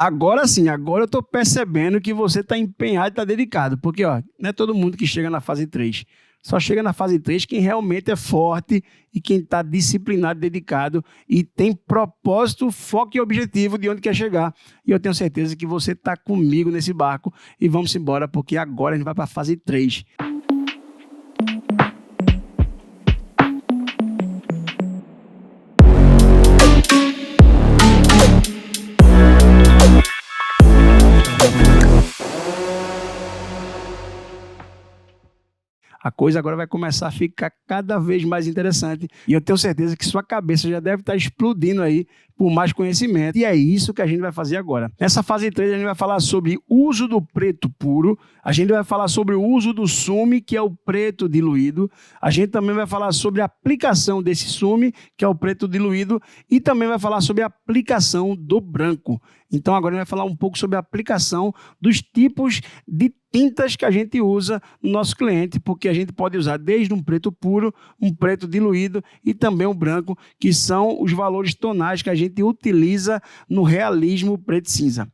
Agora sim, agora eu estou percebendo que você está empenhado e está dedicado, porque ó, não é todo mundo que chega na fase 3. Só chega na fase 3 quem realmente é forte e quem está disciplinado, dedicado e tem propósito, foco e objetivo de onde quer chegar. E eu tenho certeza que você está comigo nesse barco e vamos embora, porque agora a gente vai para a fase 3. A coisa agora vai começar a ficar cada vez mais interessante e eu tenho certeza que sua cabeça já deve estar explodindo aí por mais conhecimento e é isso que a gente vai fazer agora. Nessa fase 3 a gente vai falar sobre uso do preto puro, a gente vai falar sobre o uso do sume, que é o preto diluído, a gente também vai falar sobre a aplicação desse sume, que é o preto diluído, e também vai falar sobre a aplicação do branco. Então agora a gente vai falar um pouco sobre a aplicação dos tipos de tintas que a gente usa no nosso cliente, porque a gente pode usar desde um preto puro, um preto diluído e também um branco, que são os valores tonais que a gente utiliza no realismo preto e cinza.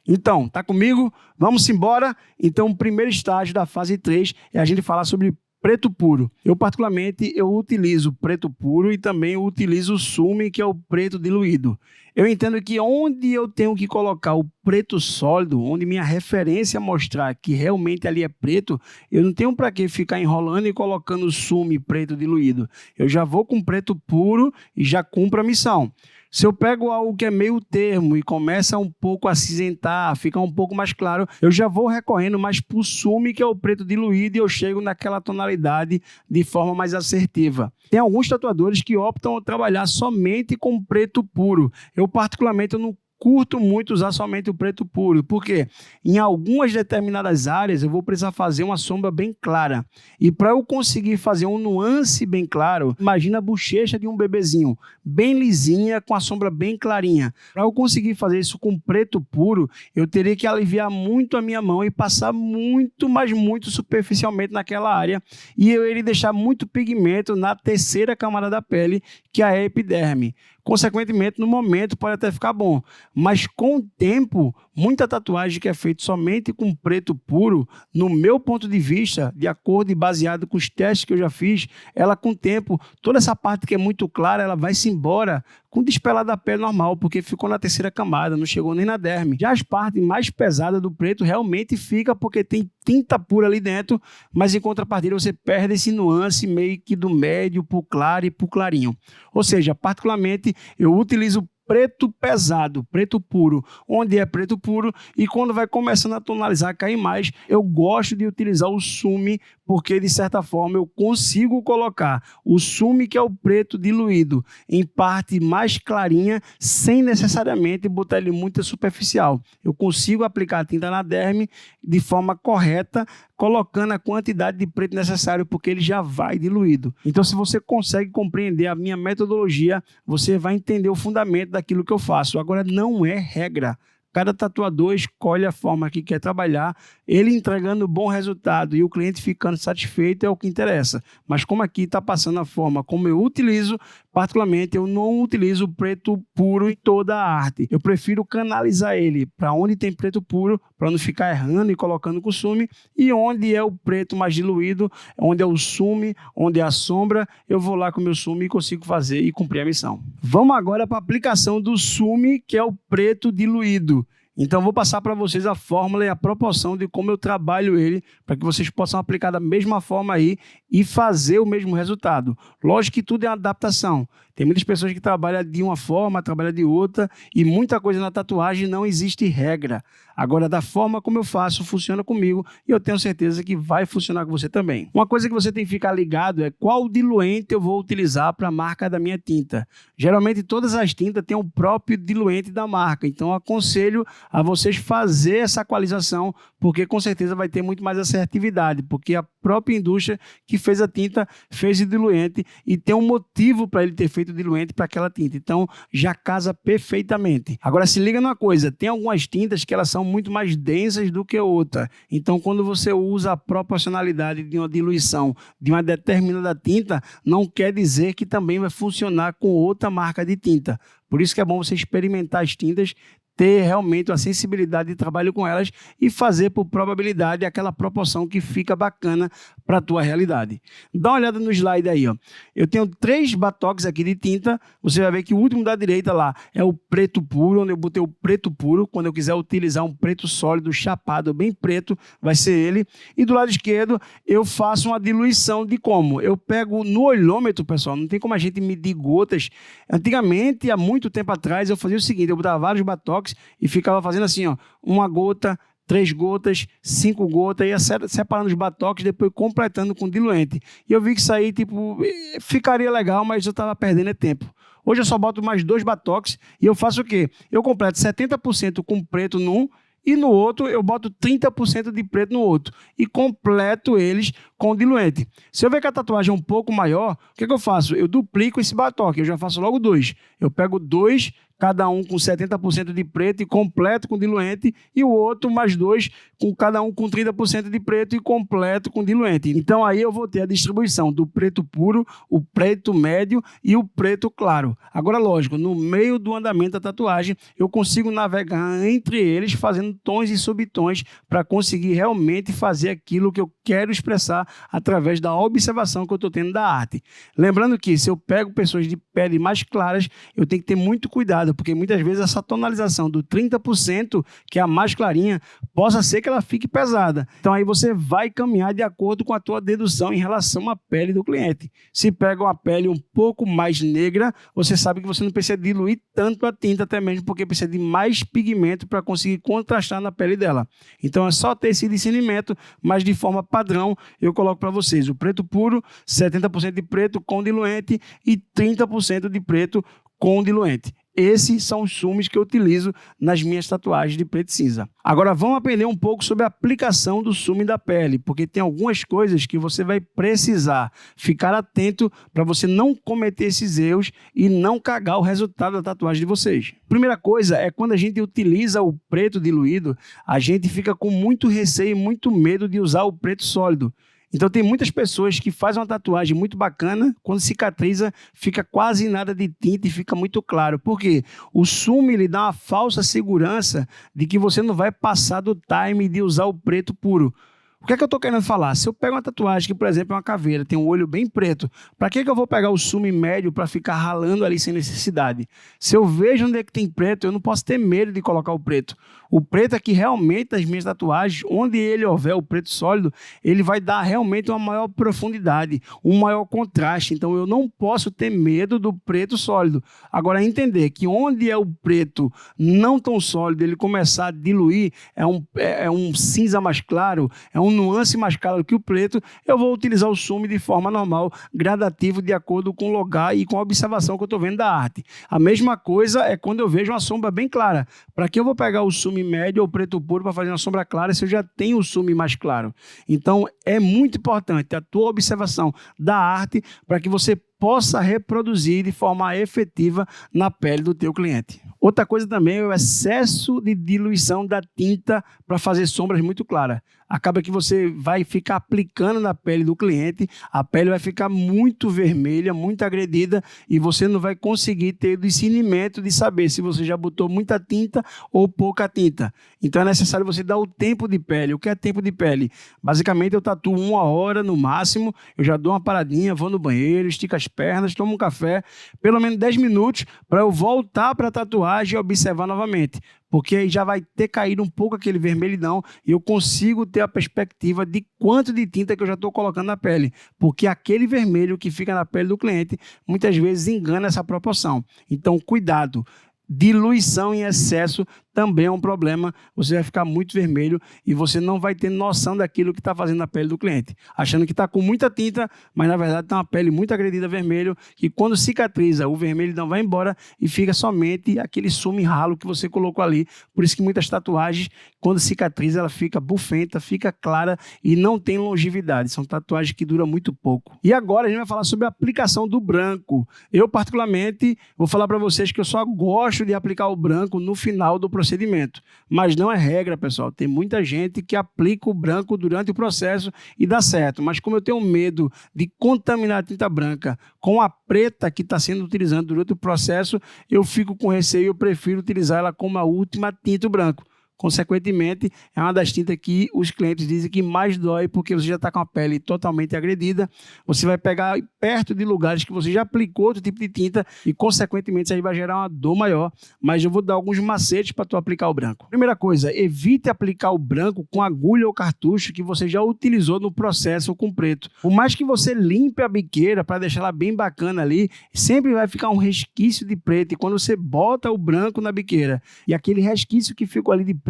Então, tá comigo? Vamos embora? Então, o primeiro estágio da fase 3 é a gente falar sobre preto puro. Eu, particularmente, utilizo preto puro e também utilizo o sume, que é o preto diluído. Eu entendo que onde eu tenho que colocar o preto sólido, onde minha referência mostrar que realmente ali é preto, eu não tenho para que ficar enrolando e colocando o sume preto diluído. Eu já vou com preto puro e já cumpro a missão. Se eu pego algo que é meio termo e começa um pouco a acinzentar, ficar um pouco mais claro, eu já vou recorrendo mais para o sume, que é o preto diluído, e eu chego naquela tonalidade de forma mais assertiva. Tem alguns tatuadores que optam a trabalhar somente com preto puro. Eu, particularmente, eu não curto muito usar somente o preto puro, porque em algumas determinadas áreas eu vou precisar fazer uma sombra bem clara. E para eu conseguir fazer um nuance bem claro, imagina a bochecha de um bebezinho, bem lisinha, com a sombra bem clarinha. Para eu conseguir fazer isso com preto puro, eu teria que aliviar muito a minha mão e passar muito, mas muito superficialmente naquela área. E eu iria deixar muito pigmento na terceira camada da pele, que é a epiderme. Consequentemente, no momento pode até ficar bom, mas com o tempo, muita tatuagem que é feita somente com preto puro, no meu ponto de vista, de acordo e baseado com os testes que eu já fiz, ela com o tempo, toda essa parte que é muito clara, ela vai se embora com despelar da pele normal, porque ficou na terceira camada, não chegou nem na derme. Já as partes mais pesadas do preto realmente fica porque tem tinta pura ali dentro, mas em contrapartida você perde esse nuance meio que do médio pro claro e pro clarinho. Ou seja, particularmente eu utilizo preto pesado, preto puro, onde é preto puro, e quando vai começando a tonalizar, cair mais, eu gosto de utilizar o sume, porque de certa forma eu consigo colocar o sume, que é o preto diluído, em parte mais clarinha, sem necessariamente botar ele muito superficial. Eu consigo aplicar a tinta na derme de forma correta, colocando a quantidade de preto necessário, porque ele já vai diluído. Então, se você consegue compreender a minha metodologia, você vai entender o fundamento daquilo que eu faço. Agora, não é regra. Cada tatuador escolhe a forma que quer trabalhar, ele entregando bom resultado e o cliente ficando satisfeito é o que interessa. Mas como aqui está passando a forma como eu utilizo, particularmente eu não utilizo o preto puro em toda a arte. Eu prefiro canalizar ele para onde tem preto puro, para não ficar errando e colocando com sume, e onde é o preto mais diluído, onde é o sume, onde é a sombra, eu vou lá com o meu sume e consigo fazer e cumprir a missão. Vamos agora para a aplicação do sume, que é o preto diluído. Então, vou passar para vocês a fórmula e a proporção de como eu trabalho ele, para que vocês possam aplicar da mesma forma aí e fazer o mesmo resultado. Lógico que tudo é uma adaptação. Tem muitas pessoas que trabalham de uma forma, trabalham de outra, e muita coisa na tatuagem não existe regra. Agora, da forma como eu faço, funciona comigo, e eu tenho certeza que vai funcionar com você também. Uma coisa que você tem que ficar ligado é qual diluente eu vou utilizar para a marca da minha tinta. Geralmente, todas as tintas têm o próprio diluente da marca, então eu aconselho a vocês fazer essa equalização, porque com certeza vai ter muito mais assertividade, porque a própria indústria que fez a tinta fez o diluente e tem um motivo para ele ter feito o diluente para aquela tinta, então já casa perfeitamente. Agora se liga numa coisa, tem algumas tintas que elas são muito mais densas do que outra. Então, quando você usa a proporcionalidade de uma diluição de uma determinada tinta, não quer dizer que também vai funcionar com outra marca de tinta. Por isso que é bom você experimentar as tintas, ter realmente uma sensibilidade de trabalho com elas e fazer por probabilidade aquela proporção que fica bacana para a tua realidade. Dá uma olhada no slide aí, ó. Eu tenho 3 batoques aqui de tinta, você vai ver que o último da direita lá é o preto puro, onde eu botei o preto puro. Quando eu quiser utilizar um preto sólido, chapado, bem preto, vai ser ele. E do lado esquerdo eu faço uma diluição de como? Eu pego no olhômetro, pessoal, não tem como a gente medir gotas. Antigamente, há muito tempo atrás, eu fazia o seguinte, eu botava vários batoques e ficava fazendo assim, ó, 1 gota, 3 gotas, 5 gotas, ia separando os batoques, depois completando com diluente. E eu vi que isso aí, tipo, ficaria legal, mas eu estava perdendo tempo. Hoje eu só boto mais 2 batoques e eu faço o quê? Eu completo 70% com preto num e no outro eu boto 30% de preto no outro e completo eles com diluente. Se eu ver que a tatuagem é um pouco maior, o que eu faço? Eu duplico esse batoque, eu já faço logo 2. Eu pego 2, cada um com 70% de preto e completo com diluente, e o outro mais 2, com cada um com 30% de preto e completo com diluente. Então aí eu vou ter a distribuição do preto puro, o preto médio e o preto claro. Agora, lógico, no meio do andamento da tatuagem, eu consigo navegar entre eles, fazendo tons e subtons para conseguir realmente fazer aquilo que eu quero expressar através da observação que eu estou tendo da arte. Lembrando que se eu pego pessoas de pele mais claras, eu tenho que ter muito cuidado, porque muitas vezes essa tonalização do 30%, que é a mais clarinha, possa ser que ela fique pesada. Então aí você vai caminhar de acordo com a tua dedução em relação à pele do cliente. Se pega uma pele um pouco mais negra, você sabe que você não precisa diluir tanto a tinta, até mesmo porque precisa de mais pigmento para conseguir contrastar na pele dela. Então é só ter esse discernimento, mas de forma padrão eu coloco para vocês o preto puro, 70% de preto com diluente e 30% de preto com diluente. Esses são os sumos que eu utilizo nas minhas tatuagens de preto e cinza. Agora vamos aprender um pouco sobre a aplicação do sumo da pele, porque tem algumas coisas que você vai precisar ficar atento para você não cometer esses erros e não cagar o resultado da tatuagem de vocês. Primeira coisa é quando a gente utiliza o preto diluído, a gente fica com muito receio e muito medo de usar o preto sólido. Então tem muitas pessoas que fazem uma tatuagem muito bacana, quando cicatriza fica quase nada de tinta e fica muito claro. Por quê? O sumo ele dá uma falsa segurança de que você não vai passar do time de usar o preto puro. O que é que eu estou querendo falar? Se eu pego uma tatuagem que, por exemplo, é uma caveira, tem um olho bem preto, para que eu vou pegar o sumo médio para ficar ralando ali sem necessidade? Se eu vejo onde é que tem preto, eu não posso ter medo de colocar o preto. O preto é que realmente as minhas tatuagens, onde ele houver o preto sólido, ele vai dar realmente uma maior profundidade, um maior contraste. Então eu não posso ter medo do preto sólido. Agora entender que onde é o preto não tão sólido, ele começar a diluir, é um cinza mais claro, é um nuance mais claro que o preto, eu vou utilizar o sumo de forma normal, gradativo, de acordo com o lugar e com a observação que eu estou vendo da arte. A mesma coisa é quando eu vejo uma sombra bem clara. Para que eu vou pegar o sumo médio ou preto puro para fazer uma sombra clara se eu já tenho o sumo mais claro? Então é muito importante a tua observação da arte para que você possa reproduzir de forma efetiva na pele do teu cliente. Outra coisa também é o excesso de diluição da tinta para fazer sombras muito claras. Acaba que você vai ficar aplicando na pele do cliente, a pele vai ficar muito vermelha, muito agredida e você não vai conseguir ter o discernimento de saber se você já botou muita tinta ou pouca tinta. Então é necessário você dar o tempo de pele. O que é tempo de pele? Basicamente eu tatuo 1 hora no máximo, eu já dou uma paradinha, vou no banheiro, estico as pernas, tomo um café, pelo menos 10 minutos para eu voltar para a tatuagem e observar novamente. Porque aí já vai ter caído um pouco aquele vermelhidão e eu consigo ter a perspectiva de quanto de tinta que eu já estou colocando na pele. Porque aquele vermelho que fica na pele do cliente muitas vezes engana essa proporção. Então, cuidado. Diluição em excesso também é um problema, você vai ficar muito vermelho e você não vai ter noção daquilo que está fazendo na pele do cliente, achando que está com muita tinta, mas na verdade está uma pele muito agredida vermelho, que quando cicatriza, o vermelho não vai embora e fica somente aquele sumo ralo que você colocou ali. Por isso que muitas tatuagens, quando cicatriza, ela fica bufenta, fica clara e não tem longevidade, são tatuagens que duram muito pouco. E agora a gente vai falar sobre a aplicação do branco. Eu particularmente vou falar para vocês que eu só gosto de aplicar o branco no final do processo procedimento. Mas não é regra, pessoal. Tem muita gente que aplica o branco durante o processo e dá certo. Mas como eu tenho medo de contaminar a tinta branca com a preta que está sendo utilizada durante o processo, eu fico com receio e eu prefiro utilizar ela como a última tinta branco. Consequentemente, é uma das tintas que os clientes dizem que mais dói, porque você já está com a pele totalmente agredida, você vai pegar perto de lugares que você já aplicou outro tipo de tinta e, consequentemente, isso aí vai gerar uma dor maior, mas eu vou dar alguns macetes para tu aplicar o branco. Primeira coisa, evite aplicar o branco com agulha ou cartucho que você já utilizou no processo ou com preto. Por mais que você limpe a biqueira para deixar ela bem bacana ali, sempre vai ficar um resquício de preto, e quando você bota o branco na biqueira e aquele resquício que ficou ali de preto,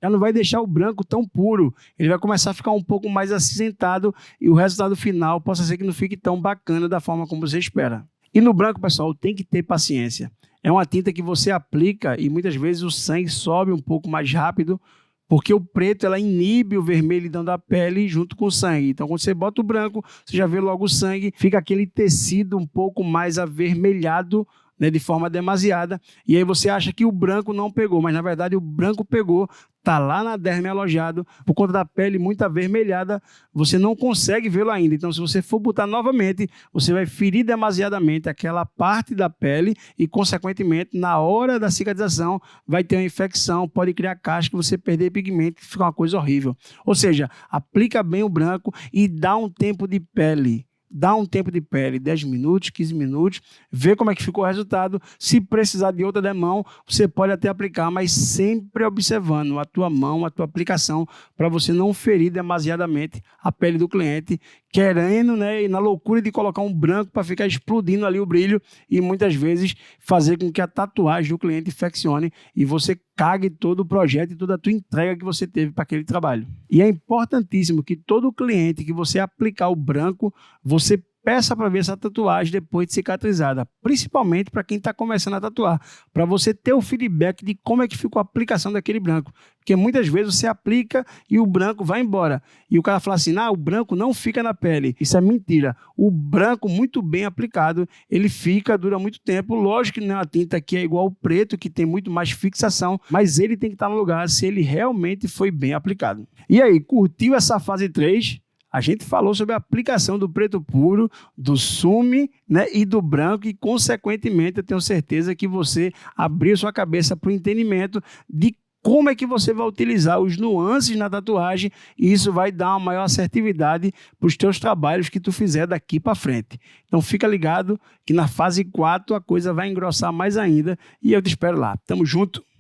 já não vai deixar o branco tão puro, ele vai começar a ficar um pouco mais acinzentado e o resultado final possa ser que não fique tão bacana da forma como você espera. E no branco, pessoal, tem que ter paciência. É uma tinta que você aplica e muitas vezes o sangue sobe um pouco mais rápido, porque o preto ela inibe o vermelhidão da pele junto com o sangue. Então, quando você bota o branco, você já vê logo o sangue, fica aquele tecido um pouco mais avermelhado, né, de forma demasiada, e aí você acha que o branco não pegou, mas na verdade o branco pegou, está lá na derme alojado, por conta da pele muito avermelhada, você não consegue vê-lo ainda. Então, se você for botar novamente, você vai ferir demasiadamente aquela parte da pele e, consequentemente, na hora da cicatrização, vai ter uma infecção, pode criar casca, você perder pigmento, que fica uma coisa horrível. Ou seja, aplica bem o branco e dá um tempo de pele. Dá um tempo de pele, 10 minutos, 15 minutos, vê como é que ficou o resultado. Se precisar de outra demão, você pode até aplicar, mas sempre observando a tua mão, a tua aplicação, para você não ferir demasiadamente a pele do cliente, querendo, né, e na loucura de colocar um branco para ficar explodindo ali o brilho e muitas vezes fazer com que a tatuagem do cliente infeccione e você cague todo o projeto e toda a tua entrega que você teve para aquele trabalho. E é importantíssimo que todo cliente que você aplicar o branco, você peça para ver essa tatuagem depois de cicatrizada, principalmente para quem está começando a tatuar, para você ter o feedback de como é que ficou a aplicação daquele branco, porque muitas vezes você aplica e o branco vai embora, e o cara fala assim, o branco não fica na pele. Isso é mentira. O branco muito bem aplicado, ele fica, dura muito tempo. Lógico que não é uma tinta que é igual ao preto, que tem muito mais fixação, mas ele tem que estar no lugar se ele realmente foi bem aplicado. E aí, curtiu essa fase 3? A gente falou sobre a aplicação do preto puro, do sume, né, e do branco e, consequentemente, eu tenho certeza que você abriu sua cabeça para o entendimento de como é que você vai utilizar os nuances na tatuagem e isso vai dar uma maior assertividade para os teus trabalhos que tu fizer daqui para frente. Então fica ligado que na fase 4 a coisa vai engrossar mais ainda e eu te espero lá. Tamo junto!